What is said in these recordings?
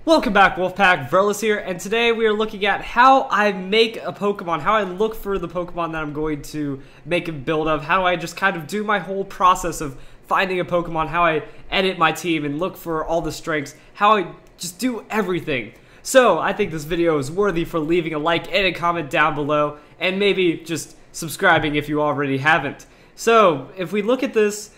Welcome back, Wolfpack. Verlis here, and today we are looking at how I make a Pokemon, how I look for the Pokemon that I'm going to make a build of, how I just kind of do my whole process of finding a Pokemon, how I edit my team and look for all the strengths, how I just do everything. So, I think this video is worthy for leaving a like and a comment down below, and maybe just subscribing if you already haven't. So, if we look at this,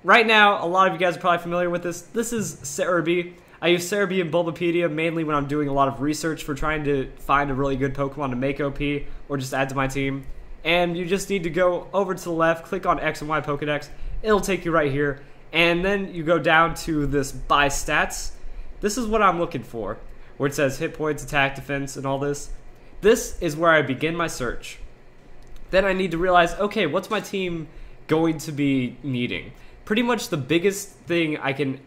right now, a lot of you guys are probably familiar with this. This is Cerebi. I use Cerebi and Bulbapedia mainly when I'm doing a lot of research for trying to find a really good Pokemon to make OP or just add to my team. And you just need to go over to the left, click on X and Y Pokedex. It'll take you right here. And then you go down to this Buy Stats. This is what I'm looking for, where it says hit points, attack, defense, and all this. This is where I begin my search. Then I need to realize, okay, what's my team going to be needing? Pretty much the biggest thing I can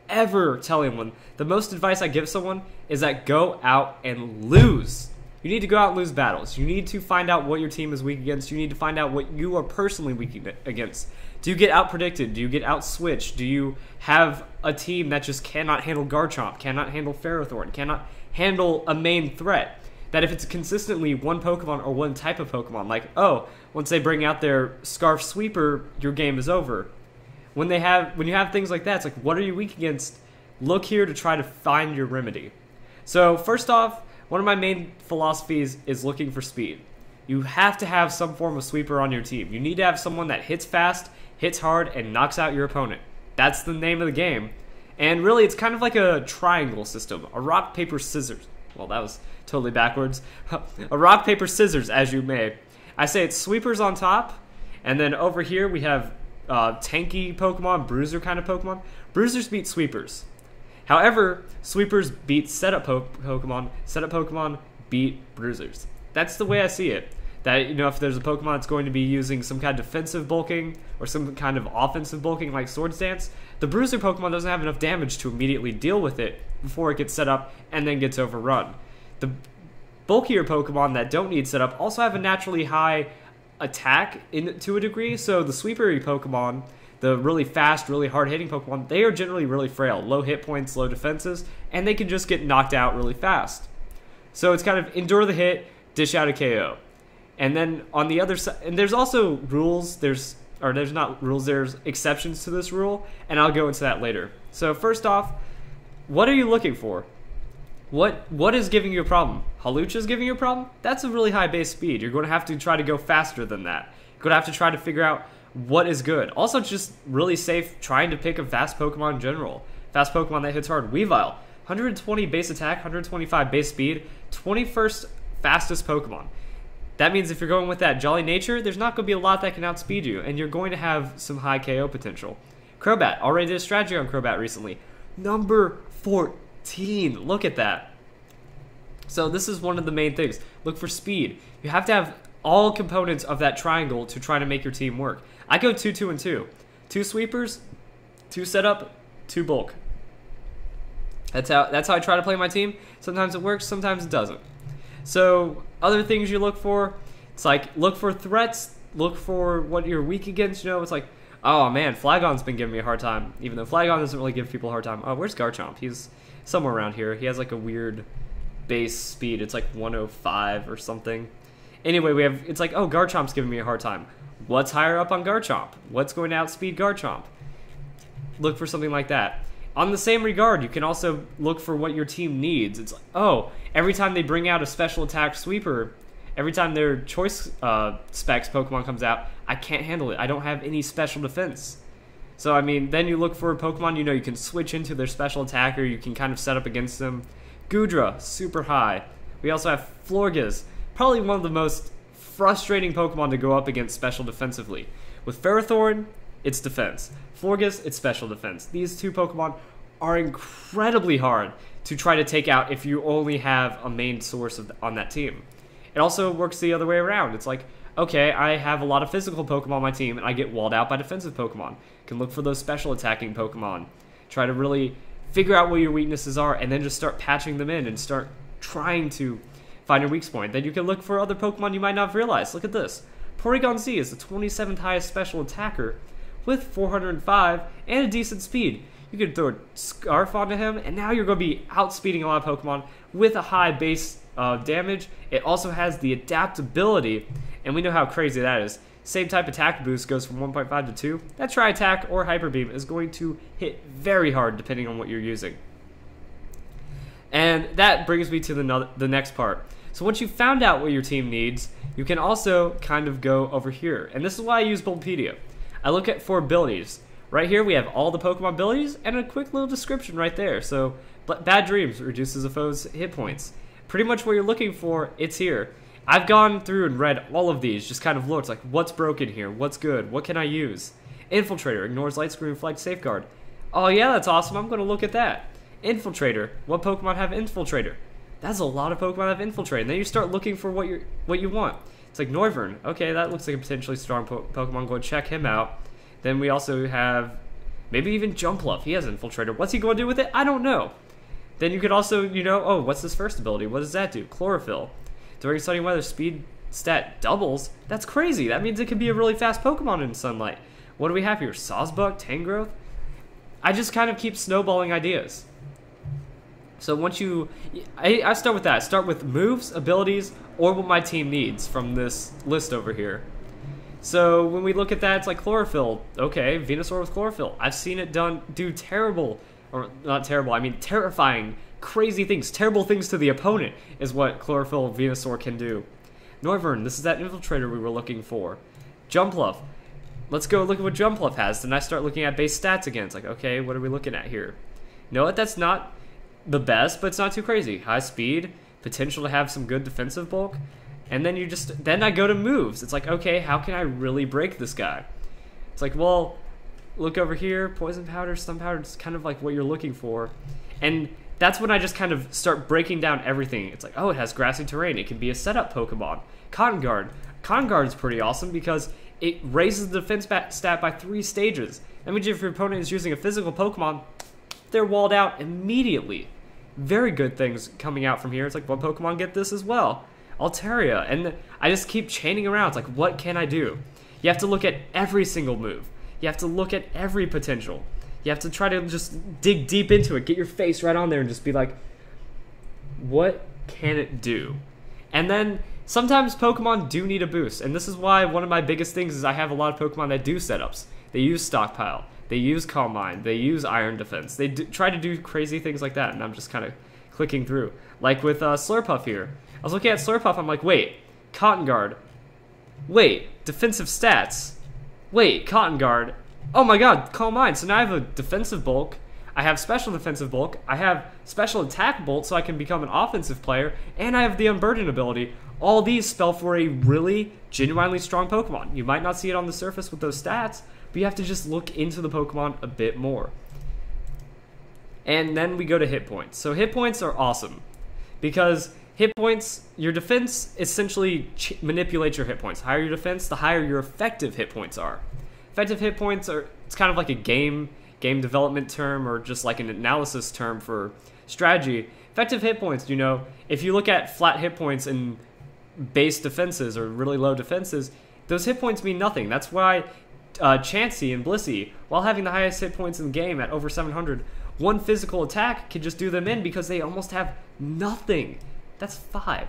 ever tell anyone, the most advice I give someone is that go out and lose. You need to go out and lose battles. You need to find out what your team is weak against. You need to find out what you are personally weak against. Do you get out-predicted? Do you get out-switched? Do you have a team that just cannot handle Garchomp, cannot handle Ferrothorn, cannot handle a main threat? That if it's consistently one Pokemon or one type of Pokemon, like, oh, once they bring out their Scarf Sweeper, your game is over. When you have things like that, it's like, what are you weak against? Look here to try to find your remedy. So first off, one of my main philosophies is looking for speed. You have to have some form of sweeper on your team. You need to have someone that hits fast, hits hard, and knocks out your opponent. That's the name of the game. And really, it's kind of like a triangle system. A rock, paper, scissors. Well, that was totally backwards. A rock, paper, scissors, as you may. I say it's sweepers on top, and then over here we have tanky Pokemon, bruiser kind of Pokemon. Bruisers beat sweepers. However, sweepers beat setup Pokemon. Setup Pokemon beat bruisers. That's the way I see it. That, you know, if there's a Pokemon that's going to be using some kind of defensive bulking or some kind of offensive bulking like Swords Dance, the bruiser Pokemon doesn't have enough damage to immediately deal with it before it gets set up and then gets overrun. The bulkier Pokemon that don't need setup also have a naturally high attack to a degree, so the sweepery Pokemon, the really fast, really hard-hitting Pokemon, they are generally really frail. Low hit points, low defenses, and they can just get knocked out really fast. So it's kind of endure the hit, dish out a KO. And then on the other side, and there's also rules, there's not rules, there's exceptions to this rule, and I'll go into that later. So first off, what are you looking for? What is giving you a problem? Hawlucha is giving you a problem? That's a really high base speed. You're going to have to try to go faster than that. You're going to have to try to figure out what is good. Also, just really safe trying to pick a fast Pokemon in general. Fast Pokemon that hits hard. Weavile, 120 base attack, 125 base speed, 21st fastest Pokemon. That means if you're going with that jolly nature, there's not going to be a lot that can outspeed you, and you're going to have some high KO potential. Crobat, already did a strategy on Crobat recently. Number 14. Look at that. So this is one of the main things. Look for speed. You have to have all components of that triangle to try to make your team work. I go 2, 2, and 2. 2 sweepers, 2 setup, 2 bulk. That's how I try to play my team. Sometimes it works, sometimes it doesn't. So other things you look for, it's like look for threats, look for what you're weak against. You know, it's like, oh man, Flygon's been giving me a hard time, even though Flygon doesn't really give people a hard time. Oh, where's Garchomp? He's somewhere around here. He has like a weird base speed. It's like 105 or something. Anyway, it's like, oh, Garchomp's giving me a hard time. What's higher up on Garchomp? What's going to outspeed Garchomp? Look for something like that. On the same regard, you can also look for what your team needs. It's like, oh, every time they bring out a special attack sweeper, every time their choice specs Pokemon comes out, I can't handle it. I don't have any special defense. So, I mean, then you look for a Pokemon, you know, you can switch into their special attacker, you can kind of set up against them. Goodra, super high. We also have Florges, probably one of the most frustrating Pokemon to go up against special defensively. With Ferrothorn, it's defense. Florges, it's special defense. These two Pokemon are incredibly hard to try to take out if you only have a main source on that team. It also works the other way around. It's like, okay, I have a lot of physical Pokemon on my team, and I get walled out by defensive Pokemon. Can look for those special attacking Pokemon. Try to really figure out what your weaknesses are, and then just start patching them in and start trying to find your weak point. Then you can look for other Pokemon you might not have realized. Look at this. Porygon Z is the 27th highest special attacker with 405 and a decent speed. You could throw a Scarf onto him, and now you're going to be outspeeding a lot of Pokemon with a high base damage. It also has the adaptability, and we know how crazy that is. Same type attack boost goes from 1.5 to 2. That Tri-Attack or Hyper Beam is going to hit very hard depending on what you're using. And that brings me to the next part. So once you've found out what your team needs, you can also kind of go over here. And this is why I use Bulbapedia. I look at for abilities. Right here we have all the Pokemon abilities and a quick little description right there. So Bad Dreams reduces a foe's hit points. Pretty much what you're looking for, it's here. I've gone through and read all of these, just kind of looked like what's broken here, what's good, what can I use? Infiltrator, ignores Light Screen, Reflect, Safeguard. Oh yeah, that's awesome, I'm going to look at that. Infiltrator, what Pokemon have Infiltrator? That's a lot of Pokemon have Infiltrate. And then you start looking for what you want. It's like Noivern, okay, that looks like a potentially strong Pokemon, go check him out. Then we also have maybe even Jumpluff, he has Infiltrator. What's he going to do with it? I don't know. Then you could also, oh, what's his first ability? What does that do? Chlorophyll. During sunny weather, speed stat doubles. That's crazy. That means it can be a really fast Pokemon in sunlight. What do we have here? Sawsbuck, Tangrowth? I just kind of keep snowballing ideas. So once I start with that. I start with moves, abilities, or what my team needs from this list over here. So when we look at that, it's like Chlorophyll. Okay, Venusaur with Chlorophyll. I've seen it do terrible, or not terrible, I mean terrifying, crazy things, terrible things to the opponent is what Chlorophyll Venusaur can do. Noivern, this is that Infiltrator we were looking for. Jumpluff, let's go look at what Jumpluff has. Then I start looking at base stats again. It's like, okay, what are we looking at here? You know what, that's not the best, but it's not too crazy. High speed, potential to have some good defensive bulk, and then then I go to moves. It's like, okay, how can I really break this guy? It's like, well, look over here, Poison Powder, Stun Powder, it's kind of like what you're looking for. And that's when I just kind of start breaking down everything. It's like, oh, it has grassy terrain. It can be a setup Pokemon. Cotton Guard. Cotton Guard is pretty awesome because it raises the defense stat by 3 stages. That means if your opponent is using a physical Pokemon, they're walled out immediately. Very good things coming out from here. It's like, what Pokemon get this as well? Altaria. And I just keep chaining around. It's like, what can I do? You have to look at every single move. You have to look at every potential. You have to try to just dig deep into it, get your face right on there and just be like, what can it do? And then sometimes Pokemon do need a boost, and this is why one of my biggest things is I have a lot of Pokemon that do setups. They use Stockpile, they use Calm Mind, they use Iron Defense, they try to do crazy things like that, and I'm just kind of clicking through. Like with Slurpuff here. I was looking at Slurpuff, I'm like, wait, Cotton Guard, wait, defensive stats, wait, Cotton Guard, oh my god, Calm Mind. So now I have a defensive bulk, I have special defensive bulk, I have special attack bolt so I can become an offensive player, and I have the Unburden ability. All these spell for a really genuinely strong Pokemon. You might not see it on the surface with those stats, but you have to just look into the Pokemon a bit more. And then we go to hit points. So hit points are awesome because hit points, your defense essentially manipulates your hit points. The higher your defense, the higher your effective hit points are. Effective hit points are, it's kind of like a game development term or just like an analysis term for strategy. Effective hit points, if you look at flat hit points and base defenses or really low defenses, those hit points mean nothing. That's why Chansey and Blissey, while having the highest hit points in the game at over 700, one physical attack can just do them in because they almost have nothing. That's 5.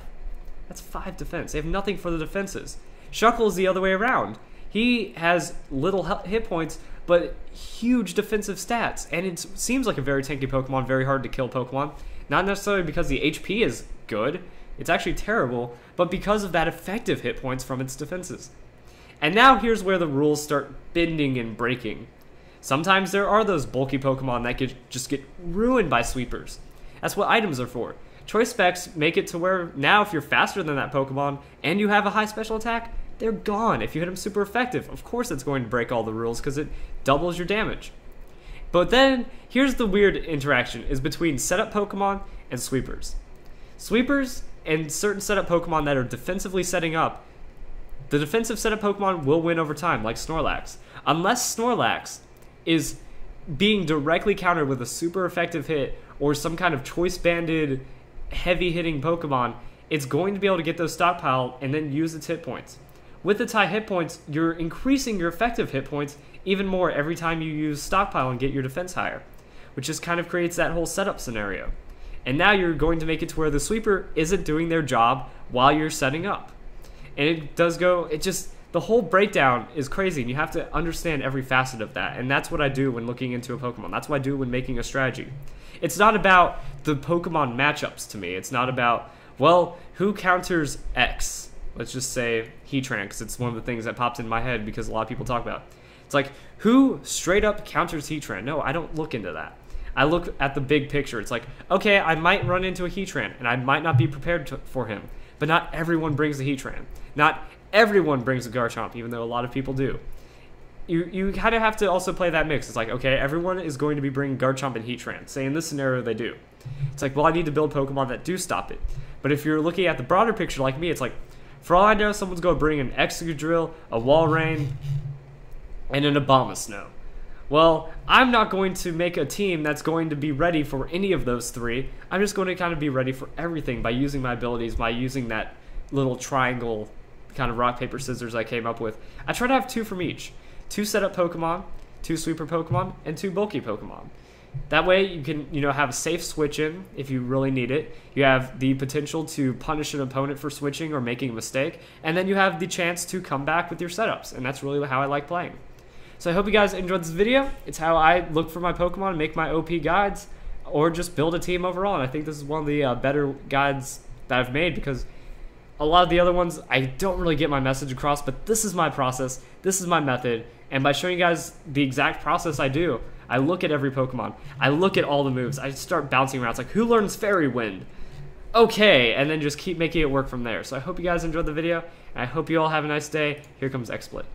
That's 5 defense. They have nothing for the defenses. Shuckle is the other way around. He has little hit points, but huge defensive stats. And it seems like a very tanky Pokemon, very hard to kill Pokemon. Not necessarily because the HP is good. It's actually terrible, but because of that effective hit points from its defenses. And now here's where the rules start bending and breaking. Sometimes there are those bulky Pokemon that could just get ruined by sweepers. That's what items are for. Choice specs make it to where now if you're faster than that Pokemon and you have a high special attack, they're gone. If you hit them super effective, of course it's going to break all the rules because it doubles your damage. But then, here's the weird interaction, is between setup Pokemon and sweepers. Sweepers and certain setup Pokemon that are defensively setting up, the defensive setup Pokemon will win over time, like Snorlax. Unless Snorlax is being directly countered with a super effective hit or some kind of choice-banded, heavy-hitting Pokemon, it's going to be able to get those stockpile and then use its hit points. With its high hit points, you're increasing your effective hit points even more every time you use stockpile and get your defense higher. which just kind of creates that whole setup scenario. And now you're going to make it to where the sweeper isn't doing their job while you're setting up. And it does go, the whole breakdown is crazy, and you have to understand every facet of that. And that's what I do when looking into a Pokemon. That's what I do when making a strategy. It's not about the Pokemon matchups to me. It's not about, well, who counters X? Let's just say Heatran, because it's one of the things that pops in my head because a lot of people talk about it. It's like, who straight up counters Heatran? No, I don't look into that. I look at the big picture. It's like, okay, I might run into a Heatran, and I might not be prepared for him. But not everyone brings a Heatran. Not everyone brings a Garchomp, even though a lot of people do. You kind of have to also play that mix. It's like, okay, everyone is going to be bringing Garchomp and Heatran. Say in this scenario they do. It's like, well, I need to build Pokemon that do stop it. But if you're looking at the broader picture like me, it's like, for all I know, someone's going to bring an Excadrill, a Walrein, and an Abomasnow. Well, I'm not going to make a team that's going to be ready for any of those three. I'm just going to kind of be ready for everything by using my abilities, by using that little triangle kind of rock, paper, scissors I came up with. I try to have 2 from each. 2 setup Pokemon, 2 sweeper Pokemon, and 2 bulky Pokemon. That way you can, have a safe switch in if you really need it. You have the potential to punish an opponent for switching or making a mistake, and then you have the chance to come back with your setups, and that's really how I like playing. So I hope you guys enjoyed this video. It's how I look for my Pokemon and make my OP guides, or just build a team overall. And I think this is one of the better guides that I've made, because a lot of the other ones, I don't really get my message across, but this is my process, this is my method, and by showing you guys the exact process I do, I look at every Pokemon, I look at all the moves, I start bouncing around. It's like, who learns Fairy Wind? Okay, and then just keep making it work from there. So I hope you guys enjoyed the video, and I hope you all have a nice day. Here comes XSplit.